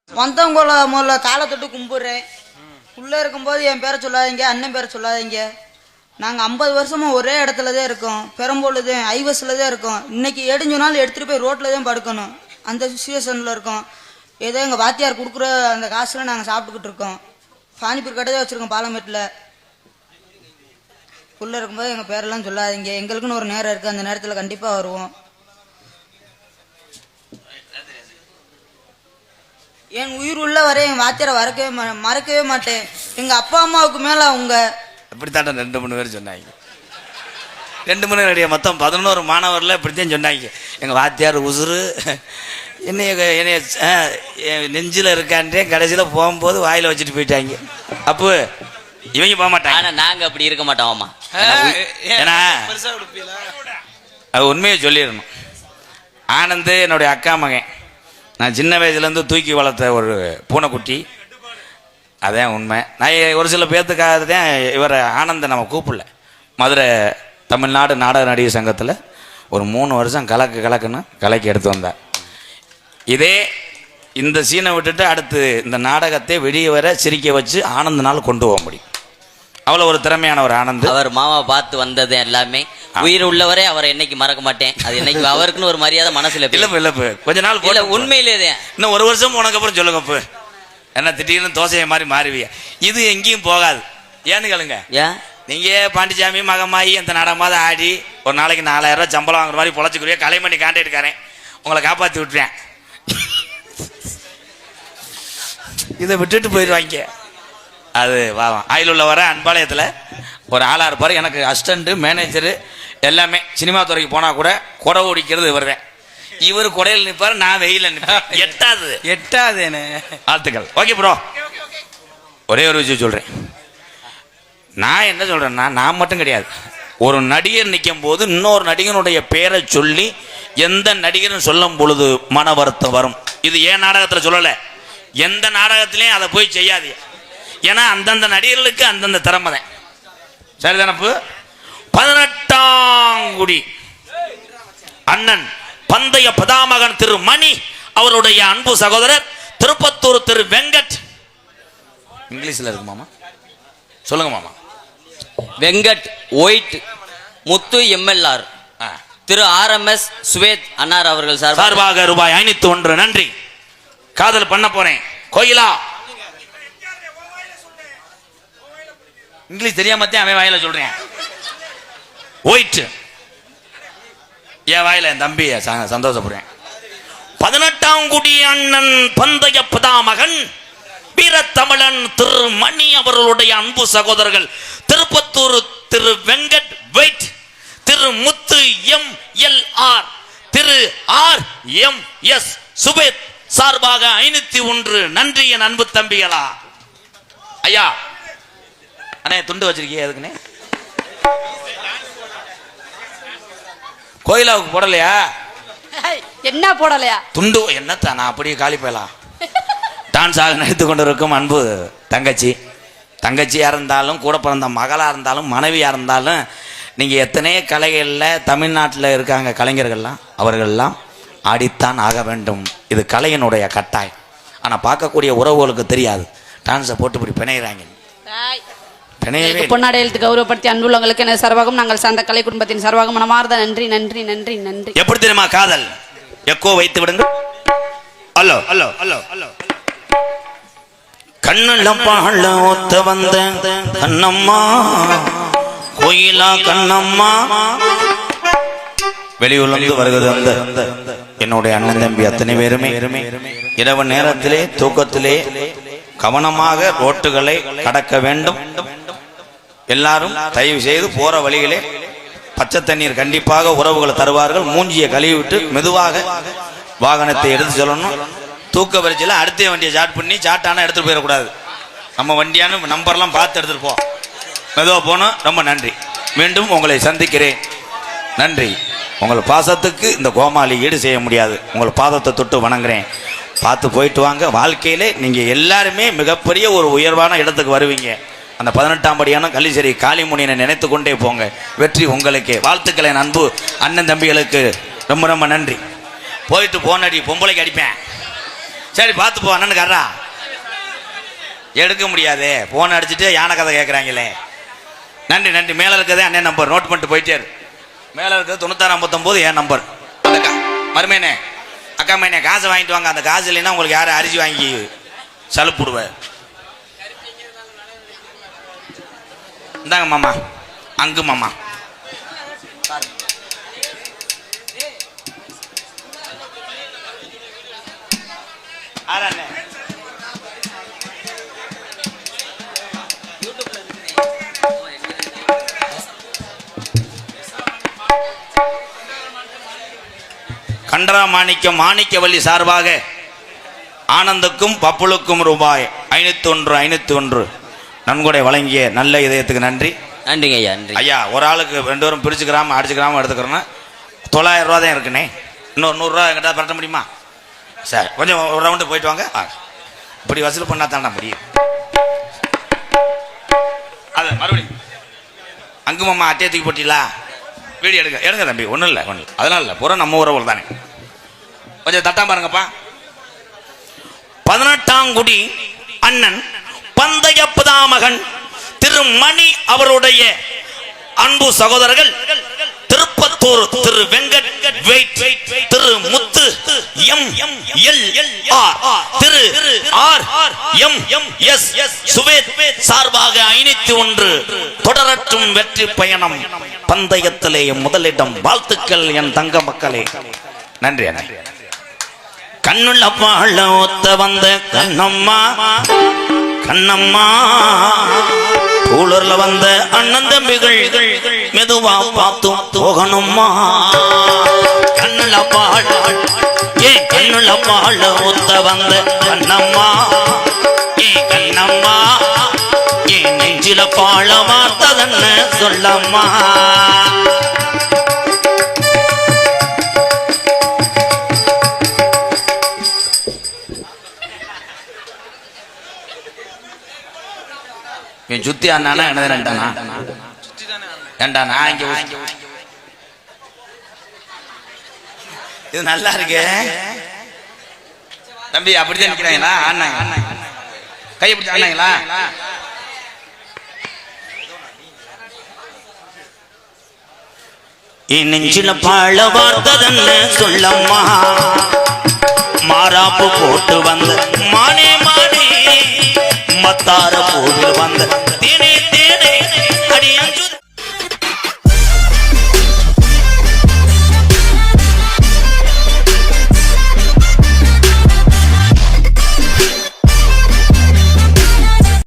வந்தவங்கள முதல்ல காலை தொட்டு கும்பிட்றேன். உள்ளே இருக்கும்போது என் பேரை சொல்லாதீங்க, அண்ணன் பேரை சொல்லாதீங்க. நாங்கள் 50 வருஷமாக ஒரே இடத்துல தான் இருக்கோம். பெரம்பலூர் தான், ஐவஸில் தான் இருக்கோம். இன்னைக்கு எடுஞ்ச நாள் எடுத்துகிட்டு போய் ரோட்டில் தான் படுக்கணும். அந்த சுச்சுவேஷனில் இருக்கோம். ஏதோ எங்கள் வாத்தியார் கொடுக்குற அந்த காசில் நாங்கள் சாப்பிட்டுக்கிட்டு இருக்கோம். பானிபூரி கடை தான் வச்சுருக்கோம் பாலமேட்டில். உள்ளே இருக்கும்போது எங்கள் பேரெல்லாம் சொல்லாதீங்க. எங்களுக்குன்னு ஒரு நேரம் இருக்குது, அந்த நேரத்தில் கண்டிப்பாக வருவோம். என் உயிர் உள்ள வரை என் வாத்தியாரை மறக்கவே மாட்டேன். எங்க அப்பா அம்மாவுக்கு மேல அவங்க இப்படித்தாண்ட 2-3 பேர் சொன்னாங்க. 2-3 பேர் மொத்தம் 11 மாணவர்ல இப்படித்தான் சொன்னாங்க. எங்க வாத்தியார் உசுறு என்னைய நெஞ்சில இருக்கான்றே கடைசியில போகும்போது வாயில வச்சுட்டு போயிட்டாங்க. அப்போ இவங்க போக மாட்டாங்க. ஆனா நாங்க அப்படி இருக்க மாட்டோம். ஏன்னா அது உண்மையை சொல்லிடணும். ஆனந்த் என்னுடைய அக்கா மகன். நான் சின்ன வயசுலேருந்து தூக்கி வளர்த்த ஒரு பூனைக்குட்டி. அதான் உண்மை. நான் ஒரு சில பேர்த்துக்காக தான் இவரை ஆனந்தை நம்ம கூப்பிடல. மதுரை தமிழ்நாடு நாடக நடிகர் சங்கத்தில் ஒரு 3 வருஷம் கலக்குன்னு கலக்கி எடுத்து வந்தார். இதே இந்த சீனை விட்டுட்டு அடுத்து இந்த நாடகத்தை வெளியே வர சிரிக்க வச்சு ஆனந்தனால் கொண்டு போக முடியும். அவ்வளோ ஒரு திறமையான ஒரு ஆனந்த். அவர் மாமா பார்த்து வந்தது எல்லாமே உயிர் உள்ளவரே அவரை என்னைக்கு மறக்க மாட்டேன். அது என்னைக்கு அவருக்குன்னு ஒரு மரியாதை மனசுல இல்ல கொஞ்ச நாள் போல உண்மையிலே இன்னும் 1 வருஷம் உனக்கு அப்புறம் சொல்லுங்க. இப்போ என்ன திடீர்னு தோசையை மாதிரி மாறுவிய. இது எங்கேயும் போகாது. ஏன்னு கேளுங்க. ஏன் நீங்க பாண்டிச்சாமி மகமாயி அந்த நாடகமாவது ஆடி ஒரு நாளைக்கு 4000 ரூபாய் சம்பளம் வாங்குற மாதிரி பொழைச்சிக்குரிய கலைமணி கான்ட்ராக்ட்காரன் உங்களை காப்பாற்றி விட்டுறேன். இதை விட்டுட்டு போயிடுவாங்க. அது வாவம் ஆயில் உள்ள வர அன்பாளையத்தில் ஒரு ஆளாக இருப்பார். எனக்கு அசிஸ்டண்ட்டு மேனேஜரு எல்லாமே. சினிமா துறைக்கு போனால் கூட குடை ஓடிக்கிறது வருவேன். இவர் குடையில் நிற்பார், நான் வெயில நிற்பேன். எட்டாது என்ன ஆத்துக்கள். ஓகே ப்ரோ, ஒரே ஒரு விஷயம் சொல்கிறேன். நான் என்ன சொல்கிறேன்னா, நான் மட்டும் கிடையாது, ஒரு நடிகர் நிற்கும் போது இன்னொரு நடிகனுடைய பேரை சொல்லி எந்த நடிகரும் சொல்லும் பொழுது மன வருத்தம் வரும். இது ஏன் நாடகத்தில் சொல்லலை, எந்த நாடகத்திலையும் அதை போய் செய்யாது. ஏன்னா அந்தந்த நடிகர்களுக்கு அந்தந்த திறமை தான். சரிதானப்பு. 18ஆம் குடி அண்ணன் பந்தய பதாமகன் திரு மணி அவருடைய அன்பு சகோதரர் திருப்பத்தூர் திரு வெங்கட். இங்கிலீஷ்ல இருக்கு மாமா, சொல்லுங்க மாமா. வெங்கட் ஒயிட் முத்து எம்எல்ஆர் திரு RMS சுவேத் அன்னார் அவர்கள் சார்பாக ரூபாய் 501 நன்றி. காதல் பண்ண போறேன் கோயிலா. இங்கிலீஷ் தெரியாம அவன் வாயில சொல்றேன். ஒயிட் என் வாயில என் தம்பி சந்தோஷப்படுறேன். 18ஆம் குடி அண்ணன் பந்தய பதாமகன் வீரத்தமிழன் திரு மணி அவர்களுடைய அன்பு சகோதரர்கள் திருப்பத்தூர் திரு வெங்கட் வெயிட், திரு முத்து MLR, திரு RMS சுபேத் சார்பாக 501 நன்றி என் அன்பு தம்பிகளா. ஐயா அண்ணே துண்டு வச்சிருக்கீங்க எதுக்குண்ணே? கோயிலாவுக்கு போடலையா? என்ன போடலையா துண்டு? என்னத்தா நான் அப்படியே காலி போயலாம். டான்ஸ் ஆக நடித்து கொண்டிருக்கும் அன்பு தங்கச்சியாக இருந்தாலும் கூட பிறந்த மகளாக இருந்தாலும் மனைவியாக இருந்தாலும் நீங்கள் எத்தனையோ கலைகளில் தமிழ்நாட்டில் இருக்காங்க கலைஞர்கள்லாம், அவர்கள்லாம் ஆடித்தான் ஆக வேண்டும். இது கலையினுடைய கட்டாயம். ஆனால் பார்க்கக்கூடிய உறவுகளுக்கு தெரியாது. டான்ஸை போட்டு இப்படி பிணைகிறாங்க. பொன்னாடை எழுத்து கௌரவப்படுத்தி அன்புள்ளவங்களுக்கு என்ன சர்வாகம் நாங்கள் சார்ந்த கலை குடும்பத்தின் சர்வாகம் மனமார்ந்த நன்றி நன்றி நன்றி நன்றி. எப்படி தெரியுமா காதல்? எக்கோ வைத்து விடுங்க. அல்லோ அல்லோ அல்லோ அல்லோ. கண்ணெல்லாம் பாழ ஒத்த வந்த கண்ணம்மா கோயிலா கண்ணம்மா. வெளியூர்லேருந்து வருகிறது அந்த என்னுடைய அண்ணன் தம்பி அத்தனை பேருமே இரவு நேரத்திலே தூக்கத்திலே கவனமாக ரோட்டுகளை கடக்க வேண்டும். எல்லாரும் தயவு செய்து போற வழிகளே பச்சை தண்ணீர் கண்டிப்பாக உறவுகளை தருவார்கள். மூஞ்சியை கழுவி விட்டு மெதுவாக வாகனத்தை எடுத்து சொல்லணும். தூக்க பரிச்சையில் அடுத்த வண்டியை சாட் பண்ணி சாட்டான எடுத்துட்டு போயிடக்கூடாது. நம்ம வண்டியான நம்பர்லாம் பார்த்து எடுத்துட்டு போ, மெதுவாக போகணும். ரொம்ப நன்றி. மீண்டும் உங்களை சந்திக்கிறேன். நன்றி. உங்கள் பாசத்துக்கு இந்த கோமாளி ஈடு செய்ய முடியாது. உங்கள் பாதத்தை தொட்டு வணங்குறேன். பார்த்து போயிட்டு வாங்க. வாழ்க்கையிலே நீங்கள் எல்லாருமே மிகப்பெரிய ஒரு உயர்வான இடத்துக்கு வருவீங்க. அந்த 18ஆம் படியான கள்ளிசேரி காளிமுனியனை நினைத்து கொண்டே போங்க. வெற்றி உங்களுக்கே. வாழ்த்துக்களை அன்பு அண்ணன் தம்பிகளுக்கு ரொம்ப ரொம்ப நன்றி. போயிட்டு போனடி பொம்பளைக்கு அடிப்பேன். சரி பார்த்து போ அண்ணனுக்காரா. எடுக்க முடியாது, போன் அடிச்சுட்டு யானை கதை கேட்குறாங்களே. நன்றி நன்றி. மேலே இருக்கிறதே அண்ணன் நம்பர், நோட் பண்ணிட்டு போயிட்டே இரு. மேலே இருக்கிறது 9659 என் நம்பர். அக்கா மருமேனே, அக்கா மேனே காசை வாங்கிட்டு வாங்க. அந்த காசு இல்லைன்னா உங்களுக்கு யாரும் அரிசி வாங்கி சலுப்புடுவேன். இந்தாங்க மாமா, அங்கு மாமா. கண்டரா மாணிக்கம் மாணிக்கவல்லி சார்பாக ஆனந்துக்கும் பப்புளுக்கும் ரூபாய் 501 நன்கொடை வழங்கிய நல்ல இதயத்துக்கு நன்றி. நன்றிங்க ஐயா. நன்றி ஐயா. ஒரு ஆளுக்கு 2 பேரும் பிரிச்சுக்கிறாம அடிச்சுக்கிறாம எடுத்துக்கிறோன்னா 900 ரூபா தான் இருக்குண்ணே. இன்னொரு 100 ரூபா எங்கிட்ட பரட்ட முடியுமா சார்? கொஞ்சம் ஒரு ரவுண்டு போயிட்டு வாங்க. இப்படி வசூல் பண்ணா தாண்டா முடியும். அது மறுபடியும் அங்கு மாமா அட்டையை தூக்கி போட்டீங்களா? வீடியோ எடுங்க தம்பி. ஒன்றும் இல்லை அதனால இல்லை, பூரா நம்ம உறவு தானே. கொஞ்சம் தட்டா பாருங்கப்பா. 18ஆம் குடி அண்ணன் பந்தய பிதாமகன் திரு மணி அவருடைய அன்பு சகோதரர்கள் திருப்பத்தூர் திரு வெங்கட் வெயிட், திரு முத்து MLR, திரு RMS சுவேத் சார்பாக 501 தொடரட்டும் வெற்றி பயணம். பந்தயத்திலே முதலிடம். வாழ்த்துக்கள் என் தங்க மக்களே. நன்றி நன்றி. கண்ணுள்ள பாழ ஒத்த வந்த கண்ணம்மா கண்ணம்மா, ஊழர்ல வந்த அண்ணன் தம்பிகள் மெதுவா பார்த்து போகணும்மா. கண்ணுள்ள பாழ கண்ணுள்ள பாழ ஒத்த வந்த கண்ணம்மா, கண்ணம்மா நெஞ்சில பாழ வார்த்ததன்னு சொல்லம்மா. சுத்தி அண்ணானா என்னது ரெண்டானா? ரெண்டானா? இது நல்லா இருக்கு தம்பி. அப்படிதான் நிக்கிறாங்களா அண்ணா? கை பிடிச்ச அண்ணாங்களா? நெஞ்சில பாழ வார்த்ததன்னு சொல்லம்மா. மாறாப்பு போட்டு வந்த மானே மானே மத்தார போவில் வந்த தேனே தேனே